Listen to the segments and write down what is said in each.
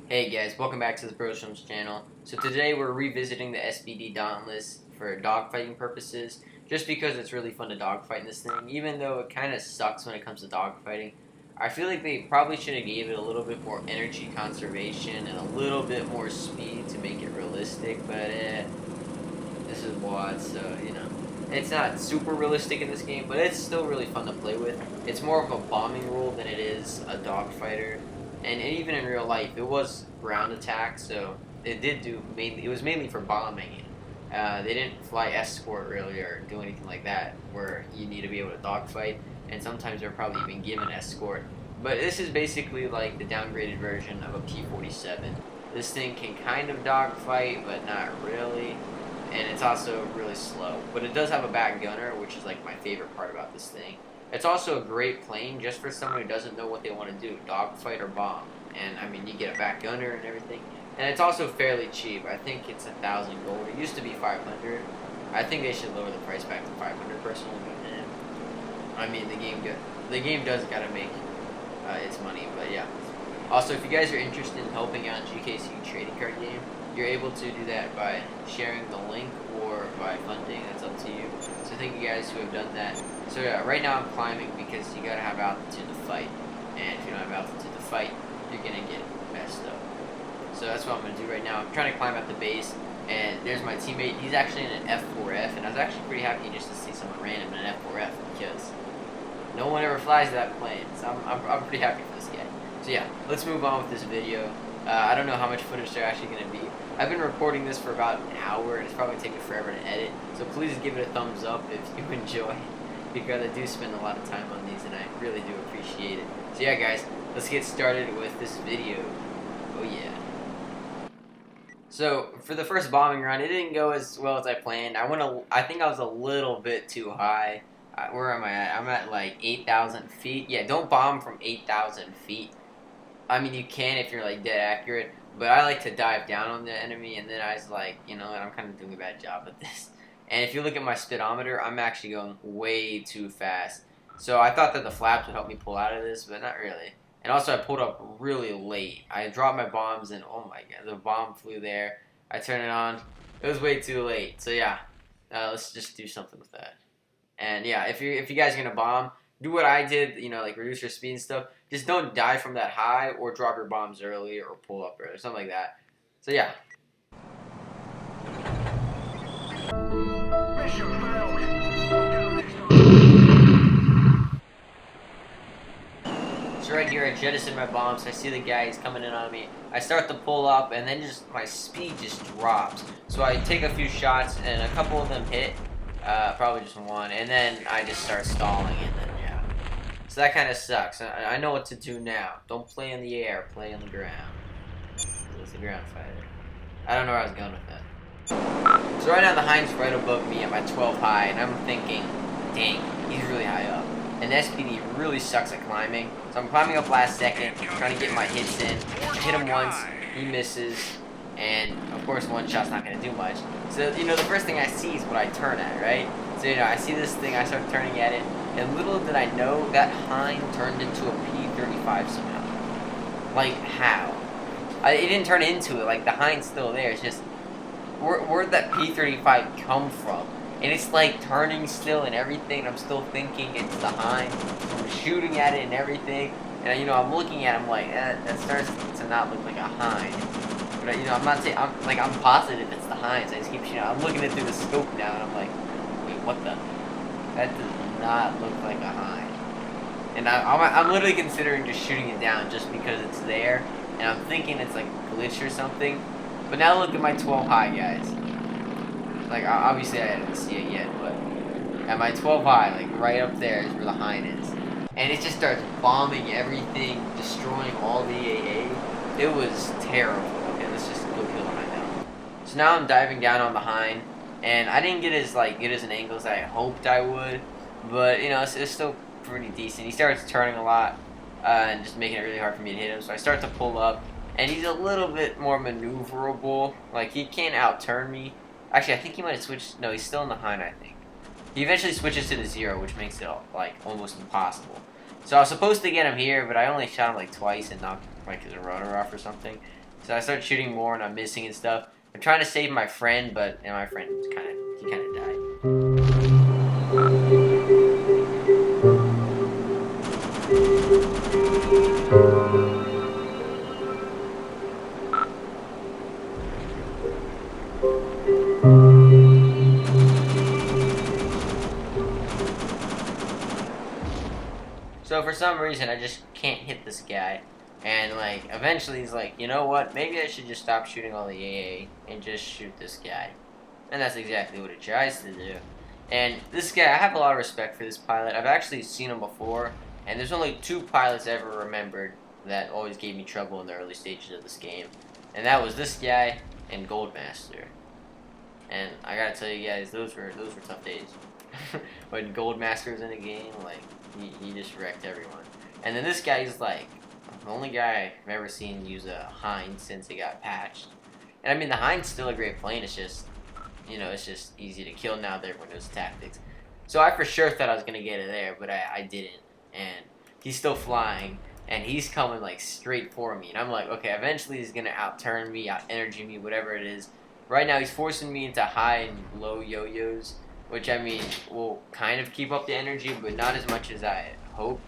Hey guys, welcome back to the Brosums channel. So today we're revisiting the SBD Dauntless for dogfighting purposes, just because it's really fun to dogfight in this thing, even though it kind of sucks when it comes to dogfighting. I feel like they probably should have gave it a little bit more energy conservation and a little bit more speed to make it realistic, but this is WOD, so you know. It's not super realistic in this game, but it's still really fun to play with. It's more of a bombing rule than it is a dogfighter. And even in real life, it was ground attack, so it did do mainly. It was mainly for bombing. They didn't fly escort really or do anything like that, where you need to be able to dogfight. And sometimes they're probably even given escort. But this is basically like the downgraded version of a P-47. This thing can kind of dogfight, but not really. And it's also really slow. But it does have a back gunner, which is like my favorite part about this thing. It's also a great plane just for someone who doesn't know what they want to do, dogfight or bomb. And I mean, you get a back gunner and everything. And it's also fairly cheap. I think it's 1,000 gold. It used to be 500. I think they should lower the price back to 500 personally. I mean, the game does gotta make its money, but yeah. Also, if you guys are interested in helping out GKC trading card game, you're able to do that by sharing the link or by funding. That's up to you. So thank you guys who have done that. So yeah, right now I'm climbing because you gotta have altitude to fight, and if you don't have altitude to fight, you're gonna get messed up. So that's what I'm gonna do right now. I'm trying to climb at the base, and there's my teammate. He's actually in an F4F, and I was actually pretty happy just to see someone random in an F4F because no one ever flies that plane. So I'm pretty happy for this guy. So yeah, let's move on with this video. I don't know how much footage they're actually gonna be. I've been recording this for about an hour, and it's probably taking forever to edit. So please give it a thumbs up if you enjoy, because I do spend a lot of time on these, and I really do appreciate it. So yeah, guys, let's get started with this video. Oh yeah. So for the first bombing run, it didn't go as well as I planned. I think I was a little bit too high. Where am I at? I'm at like 8,000 feet. Yeah, don't bomb from 8,000 feet. I mean, you can if you're like dead accurate, but I like to dive down on the enemy, and then I was like, you know what, I'm kind of doing a bad job at this. And if you look at my speedometer, I'm actually going way too fast. So I thought that the flaps would help me pull out of this, but not really. And also I pulled up really late. I dropped my bombs, and oh my god, the bomb flew there. I turned it on. It was way too late. So yeah, let's just do something with that. And yeah, if you guys are gonna bomb, do what I did, you know, like reduce your speed and stuff. Just don't die from that high or drop your bombs early or pull up early, something like that. So yeah. So right here I jettison my bombs. I see the guy, he's coming in on me. I start to pull up, and then just my speed just drops. So I take a few shots, and a couple of them hit. Probably just one, and then I just start stalling, and then yeah. So that kind of sucks. I know what to do now. Don't play in the air, play on the ground. It's a ground fighter. I don't know where I was going with that. So right now the hind's right above me at my 12 high, and I'm thinking, dang, he's really high up. And SPD really sucks at climbing. So I'm climbing up last second, trying to get my hits in. Hit him once, he misses. And of course one shot's not going to do much. So you know, the first thing I see is what I turn at, right? So you know, I see this thing, I start turning at it, and little did I know that hind turned into a P-35 somehow. Like how? It didn't turn into it, like the hind's still there. It's just where'd that P-35 come from? And it's like turning still and everything. I'm still thinking it's the hind. I'm shooting at it and everything, and you know, I'm looking at him like that starts to not look like a hind. But you know, I'm not saying, I'm positive it's the hinds. I just keep shooting. I'm looking at it through the scope now, and I'm like, wait, what the? That does not look like a hind. And I'm literally considering just shooting it down just because it's there, and I'm thinking it's like a glitch or something. But now look at my 12 high, guys. Like obviously I didn't see it yet, but at my 12 high, like right up there is where the hind is, and it just starts bombing everything, destroying all the AA. It was terrible. Let's just go kill the hind now. So now I'm diving down on the hind, and I didn't get as good as an angle as I hoped I would, but you know, it's still pretty decent. He starts turning a lot, and just making it really hard for me to hit him. So I start to pull up, and he's a little bit more maneuverable. Like he can't out-turn me. Actually, I think he might have switched. No, he's still in the hind, I think. He eventually switches to the 0, which makes it like almost impossible. So I was supposed to get him here, but I only shot him like twice and knocked like his rotor off or something. So I start shooting more and I'm missing and stuff. I'm trying to save my friend, but my friend kind of died. So for some reason, I just can't hit this guy. And, like, eventually he's like, you know what, maybe I should just stop shooting all the AA and just shoot this guy. And that's exactly what he tries to do. And this guy, I have a lot of respect for this pilot. I've actually seen him before, and there's only 2 pilots I ever remembered that always gave me trouble in the early stages of this game. And that was this guy and Goldmaster. And I gotta tell you guys, those were tough days. When Goldmaster was in a game, like, he just wrecked everyone. And then this guy's like the only guy I've ever seen use a Hind since it got patched. And I mean, the Hind's still a great plane. It's just, you know, it's just easy to kill now that everyone knows tactics. So I for sure thought I was gonna get it there, but I didn't. And he's still flying, and he's coming like straight for me. And I'm like, okay, eventually he's gonna outturn me, out energy me, whatever it is. Right now he's forcing me into high and low yo-yos, which I mean will kind of keep up the energy, but not as much as I hope.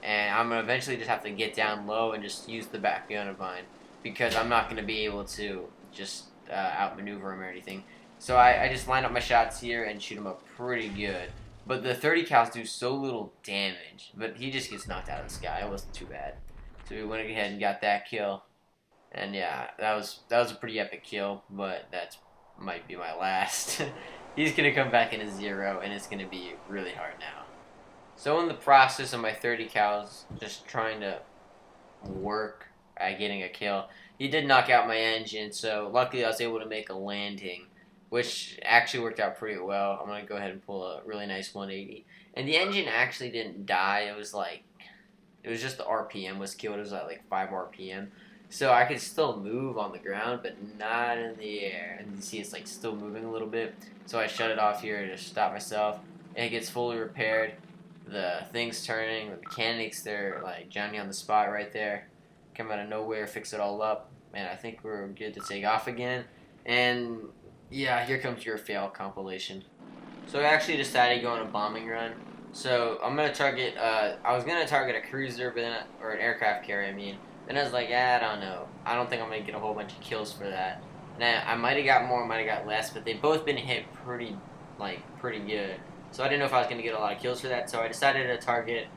And I'm gonna eventually just have to get down low and just use the back gun of mine, because I'm not gonna be able to just outmaneuver him or anything. So I just line up my shots here and shoot him up pretty good. But the 30 cals do so little damage, but he just gets knocked out of the sky. It wasn't too bad. So we went ahead and got that kill. And yeah, that was a pretty epic kill, but that might be my last. He's gonna come back in a 0, and it's gonna be really hard now. So in the process of my 30 cals just trying to work at getting a kill, he did knock out my engine, so luckily I was able to make a landing, which actually worked out pretty well. I'm gonna go ahead and pull a really nice 180. And the engine actually didn't die. It was just the RPM was killed. It was at like 5 RPM. So I could still move on the ground, but not in the air. And you see it's like still moving a little bit. So I shut it off here to stop myself. And it gets fully repaired. The thing's turning. The mechanics, they're like Johnny on the spot right there. Come out of nowhere, fix it all up. And I think we're good to take off again. And yeah, here comes your fail compilation. So I actually decided to go on a bombing run. So I'm gonna target. I was gonna target a cruiser, but then or an aircraft carrier. I mean. Then I was like, I don't know. I don't think I'm going to get a whole bunch of kills for that. Now, I might have got more, might have got less, but they've both been hit pretty good. So I didn't know if I was going to get a lot of kills for that, so I decided to target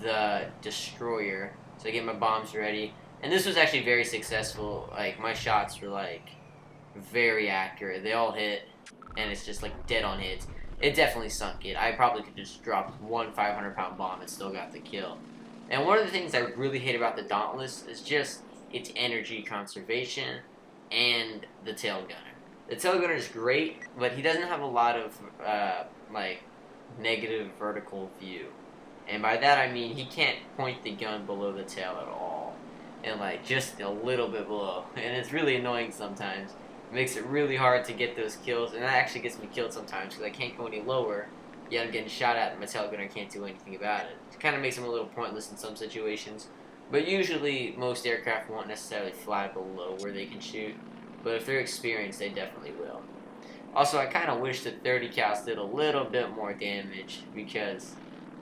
the destroyer. So I get my bombs ready. And this was actually very successful. Like, my shots were, like, very accurate. They all hit, and it's just, like, dead on hits. It definitely sunk it. I probably could just drop one 500-pound bomb and still got the kill. And one of the things I really hate about the Dauntless is just its energy conservation and the tail gunner. The tail gunner is great, but he doesn't have a lot of like negative vertical view. And by that I mean he can't point the gun below the tail at all. And like just a little bit below. And it's really annoying sometimes. It makes it really hard to get those kills, and that actually gets me killed sometimes because I can't go any lower. Yet I'm getting shot at, and my tail gunner can't do anything about it. It kind of makes them a little pointless in some situations. But usually, most aircraft won't necessarily fly below where they can shoot. But if they're experienced, they definitely will. Also, I kind of wish that 30 cals did a little bit more damage, because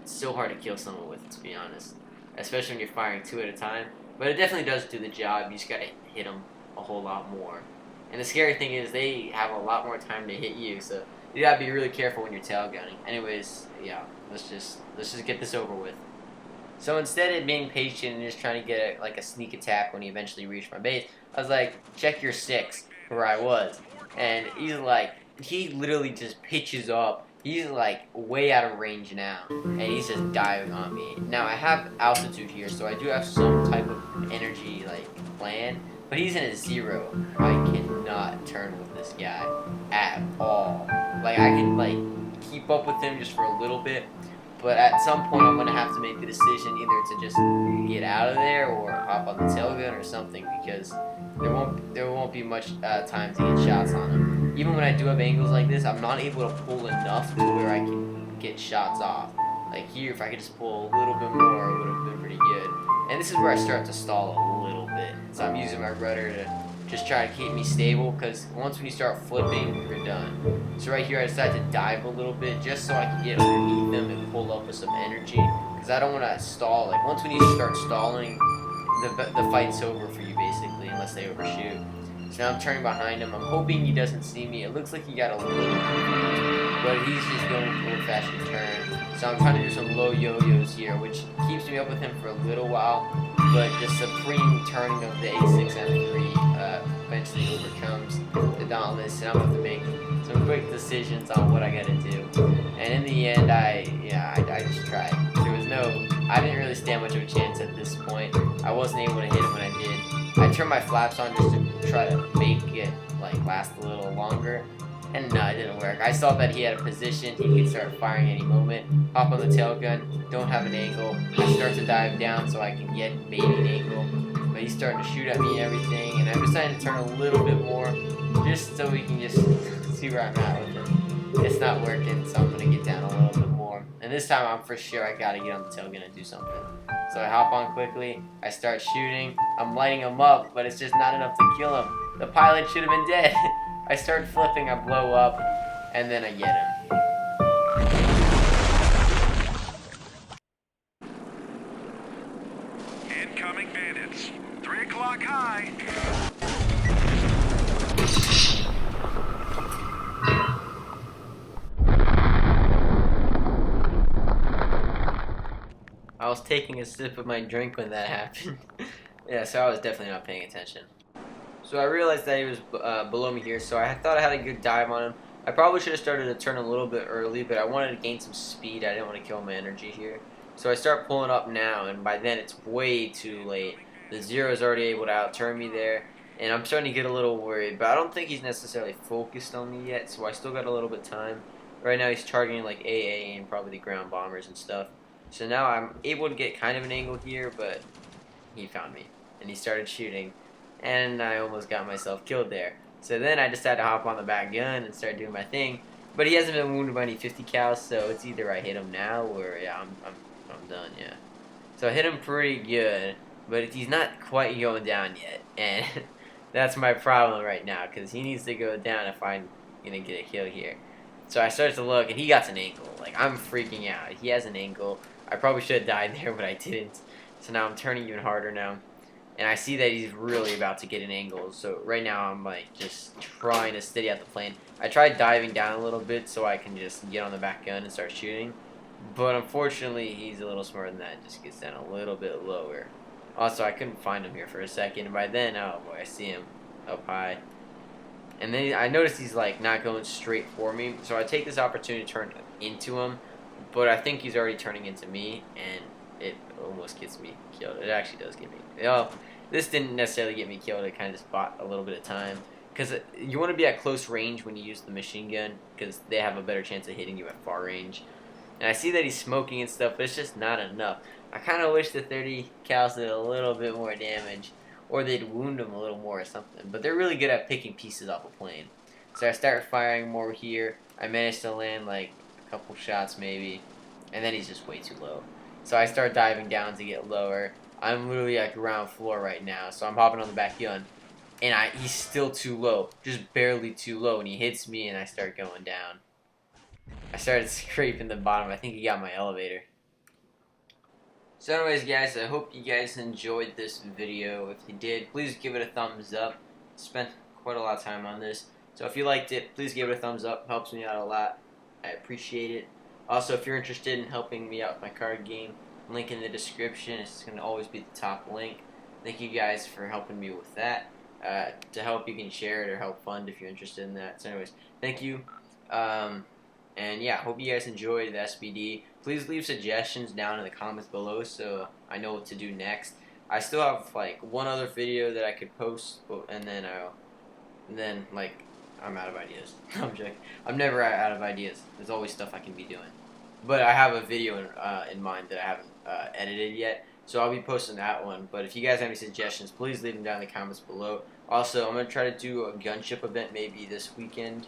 it's so hard to kill someone with it, to be honest. Especially when you're firing 2 at a time. But it definitely does do the job. You just gotta hit them a whole lot more. And the scary thing is, they have a lot more time to hit you, so you gotta be really careful when you're tail gunning. Anyways, yeah, let's just get this over with. So instead of being patient and just trying to get a sneak attack when he eventually reached my base, I was like, check your 6, where I was. And he literally just pitches up. He's like way out of range now, and he's just diving on me. Now I have altitude here, so I do have some type of energy plan. But he's in a 0. I cannot turn with this guy at all. Like, I can, keep up with him just for a little bit, but at some point I'm going to have to make the decision either to just get out of there or hop on the tail gun or something, because there won't be much time to get shots on him. Even when I do have angles like this, I'm not able to pull enough to where I can get shots off. Like here, if I could just pull a little bit more, it would have been pretty good. And this is where I start to stall a little bit. So I'm using my rudder to just try to keep me stable, because once when you start flipping, you're done. So right here, I decided to dive a little bit just so I can get underneath them and pull up with some energy, because I don't want to stall. Like once when you start stalling, the fight's over for you basically, unless they overshoot. So now I'm turning behind him. I'm hoping he doesn't see me. It looks like he got a little confused, but he's just going for old-fashioned turn. So I'm trying to do some low yo-yos here, which keeps me up with him for a little while, but the supreme turning of the A6 M3 eventually overcomes the Dauntless, and I'm going to have to make some quick decisions on what I got to do. And in the end, I just tried. I didn't really stand much of a chance at this point. I wasn't able to hit him when I did. I turned my flaps on just to try to make it like last a little longer, and no, it didn't work. I saw that he had a position, he could start firing any moment. Hop on the tail gun, don't have an angle. I start to dive down so I can get maybe an angle, but he's starting to shoot at me and everything, and I'm deciding to turn a little bit more just so we can just see where I'm at with him. It's not working, so I'm gonna get down a little bit more. And this time I'm for sure I gotta get on the tail gun and do something. So I hop on quickly, I start shooting, I'm lighting him up, but it's just not enough to kill him. The pilot should have been dead. I start flipping, I blow up, and then I get him. Incoming bandits. 3 o'clock high. I was taking a sip of my drink when that happened. Yeah, so I was definitely not paying attention. So I realized that he was below me here, so I thought I had a good dive on him. I probably should have started to turn a little bit early, but I wanted to gain some speed. I didn't want to kill my energy here. So I start pulling up now, and by then it's way too late. The Zero is already able to outturn me there, and I'm starting to get a little worried, but I don't think he's necessarily focused on me yet, so I still got a little bit of time. Right now he's targeting like AA and probably the ground bombers and stuff. So now I'm able to get kind of an angle here, but he found me, and he started shooting, and I almost got myself killed there. So then I decided to hop on the back gun and start doing my thing, but he hasn't been wounded by any 50 cals, so it's either I hit him now or yeah, I'm done, yeah. So I hit him pretty good, but he's not quite going down yet, and that's my problem right now, because he needs to go down if I'm gonna get a kill here. So I started to look, and he got an angle. Like, I'm freaking out. He has an angle. I probably should have died there, but I didn't. So now I'm turning even harder now. And I see that he's really about to get an angle. So right now I'm like just trying to steady out the plane. I tried diving down a little bit so I can just get on the back gun and start shooting. But unfortunately, he's a little smarter than that. It just gets down a little bit lower. Also, I couldn't find him here for a second. And by then, oh boy, I see him up high. And then I noticed he's like not going straight for me. So I take this opportunity to turn into him. But I think he's already turning into me, and it almost gets me killed. It actually does get me. Oh, this didn't necessarily get me killed. It kind of just bought a little bit of time. Because you want to be at close range when you use the machine gun, because they have a better chance of hitting you at far range. And I see that he's smoking and stuff, but it's just not enough. I kind of wish the 30 cals did a little bit more damage, or they'd wound him a little more or something. But they're really good at picking pieces off a plane. So I start firing more here. I managed to land like couple shots maybe, and then he's just way too low. So I start diving down to get lower. I'm literally at ground floor right now, so I'm hopping on the back gun, and he's still too low, just barely too low, and he hits me, and I start going down. I started scraping the bottom. I think he got my elevator. So anyways, guys, I hope you guys enjoyed this video. If you did, please give it a thumbs up. Spent quite a lot of time on this, so if you liked it, please give it a thumbs up. Helps me out a lot. I appreciate it. Also, if you're interested in helping me out with my card game, link in the description. It's going to always be the top link. Thank you guys for helping me with that. To help, you can share it or help fund if you're interested in that. So anyways, thank you. And yeah, hope you guys enjoyed the SBD. Please leave suggestions down in the comments below so I know what to do next. I still have like one other video that I could post, and then like I'm out of ideas. I'm joking. I'm never out of ideas. There's always stuff I can be doing. But I have a video in mind that I haven't edited yet, so I'll be posting that one. But if you guys have any suggestions, please leave them down in the comments below. Also, I'm going to try to do a gunship event maybe this weekend.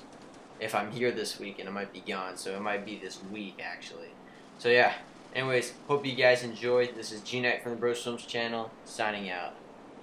If I'm here this weekend, I might be gone, so it might be this week actually. So yeah. Anyways, hope you guys enjoyed. This is G Knight from the Bros Films channel, signing out.